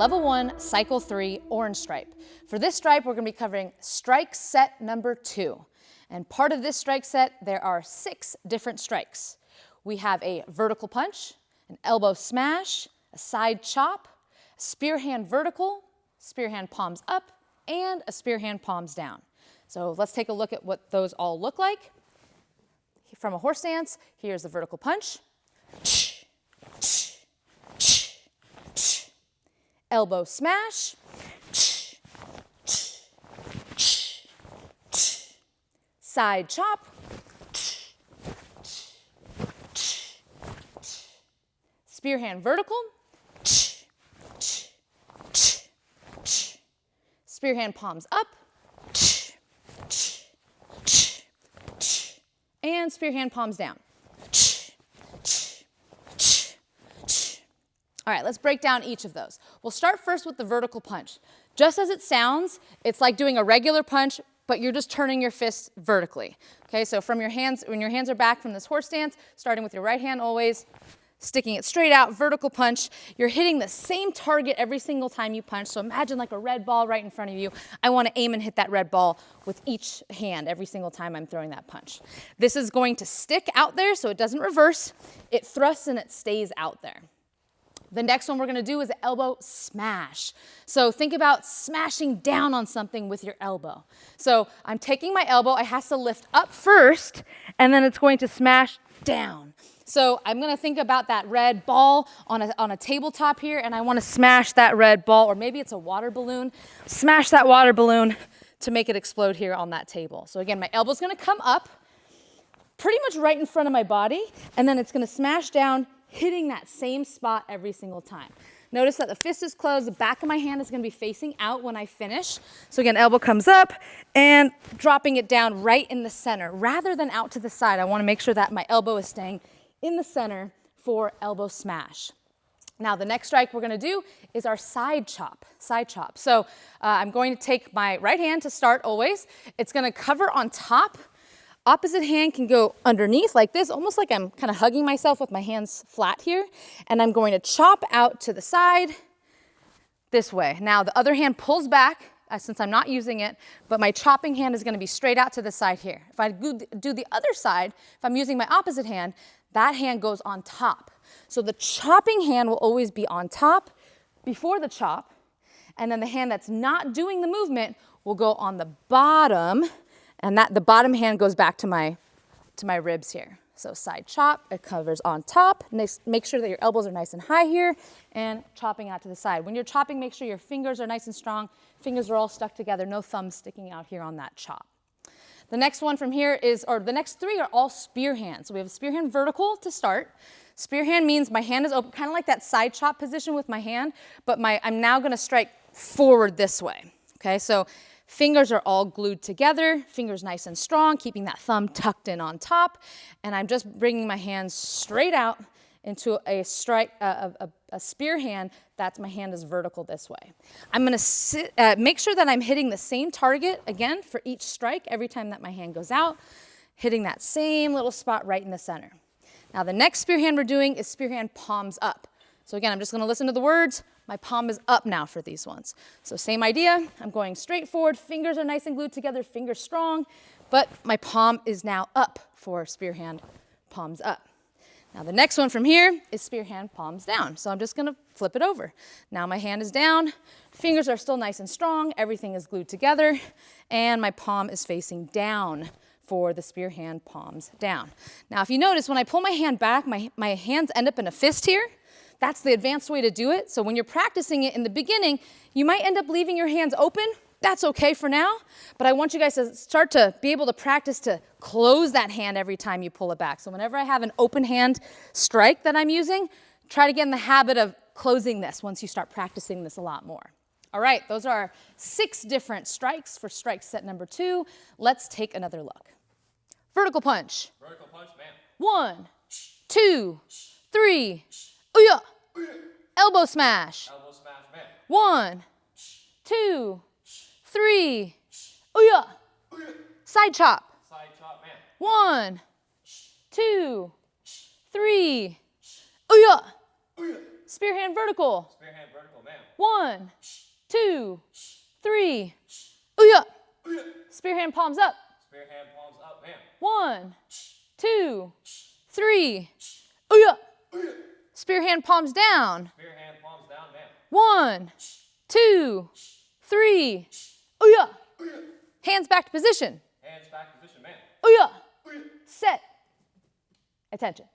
Level 1, Cycle 3, Orange Stripe. For this stripe, we're going to be covering strike set number 2. And part of this strike set, there are 6 different strikes. We have a vertical punch, an elbow smash, a side chop, a spearhand vertical, spearhand palms up, and a spearhand palms down. So let's take a look at what those all look like. From a horse stance, here's the vertical punch. Elbow smash. Side chop. Spearhand vertical. Spearhand palms up. And spearhand palms down. All right, let's break down each of those. We'll start first with the vertical punch. Just as it sounds, it's like doing a regular punch, but you're just turning your fist vertically. Okay, so from your hands, when your hands are back from this horse stance, starting with your right hand always, sticking it straight out, vertical punch. You're hitting the same target every single time you punch. So imagine like a red ball right in front of you. I want to aim and hit that red ball with each hand every single time I'm throwing that punch. This is going to stick out there so it doesn't reverse. It thrusts and it stays out there. The next one we're going to do is an elbow smash. So think about smashing down on something with your elbow. So I'm taking my elbow, it has to lift up first, and then it's going to smash down. So I'm going to think about that red ball on a tabletop here, and I want to smash that red ball, or maybe it's a water balloon. Smash that water balloon to make it explode here on that table. So again, my elbow's going to come up pretty much right in front of my body, and then it's going to smash down, hitting that same spot every single time. Notice that the fist is closed, the back of my hand is going to be facing out when I finish. So again, elbow comes up and dropping it down right in the center. Rather than out to the side, I want to make sure that my elbow is staying in the center for elbow smash. Now the next strike we're going to do is our side chop. So I'm going to take my right hand to start always. It's going to cover on top. Opposite hand can go underneath like this, almost like I'm kind of hugging myself with my hands flat here. And I'm going to chop out to the side this way. Now the other hand pulls back since I'm not using it, but my chopping hand is going to be straight out to the side here. If I do the other side, if I'm using my opposite hand, that hand goes on top. So the chopping hand will always be on top before the chop, and then the hand that's not doing the movement will go on the bottom. And the bottom hand goes back to my ribs here. So side chop, it covers on top. Make sure that your elbows are nice and high here, and chopping out to the side. When you're chopping, make sure your fingers are nice and strong. Fingers are all stuck together, no thumbs sticking out here on that chop. The next one from here is, or the next 3 are all spear hands. So we have a spearhand vertical to start. Spearhand means my hand is open, kind of like that side chop position with my hand, but I'm now gonna strike forward this way, okay? So fingers are all glued together, fingers nice and strong, keeping that thumb tucked in on top, and I'm just bringing my hands straight out into a spear hand. That's my hand is vertical this way. I'm going to make sure that I'm hitting the same target again for each strike every time that my hand goes out, hitting that same little spot right in the center. Now the next spear hand we're doing is spearhand palms up. So again, I'm just going to listen to the words. My palm is up now for these ones. So same idea, I'm going straight forward, fingers are nice and glued together, fingers strong, but my palm is now up for spearhand palms up. Now the next one from here is spearhand palms down. So I'm just going to flip it over. Now my hand is down, fingers are still nice and strong, everything is glued together, and my palm is facing down for the spearhand palms down. Now if you notice, when I pull my hand back, my hands end up in a fist here. That's the advanced way to do it. So when you're practicing it in the beginning, you might end up leaving your hands open. That's okay for now, but I want you guys to start to be able to practice to close that hand every time you pull it back. So whenever I have an open hand strike that I'm using, try to get in the habit of closing this once you start practicing this a lot more. All right, those are 6 different strikes for strike set number 2. Let's take another look. Vertical punch. Vertical punch, man. 1, 2, 3. Ooh-yah. Elbow smash. Elbow smash, man. 1, 2, 3. Ooh-yah. Side chop. Side chop, man. 1, 2, 3. Ooh-yah. Spearhand vertical. Spearhand vertical, ma'am. 1, 2, 3. Ooh-yah. Spearhand palms up. Spearhand palms up, ma'am. 1, 2, 3. Ooh-yah. Spearhand palms down. Spearhand palms down, ma'am. 1, 2, 3. Ooh-yah. Hands back to position. Hands back position, ma'am. Ooh-yah. Set. Attention.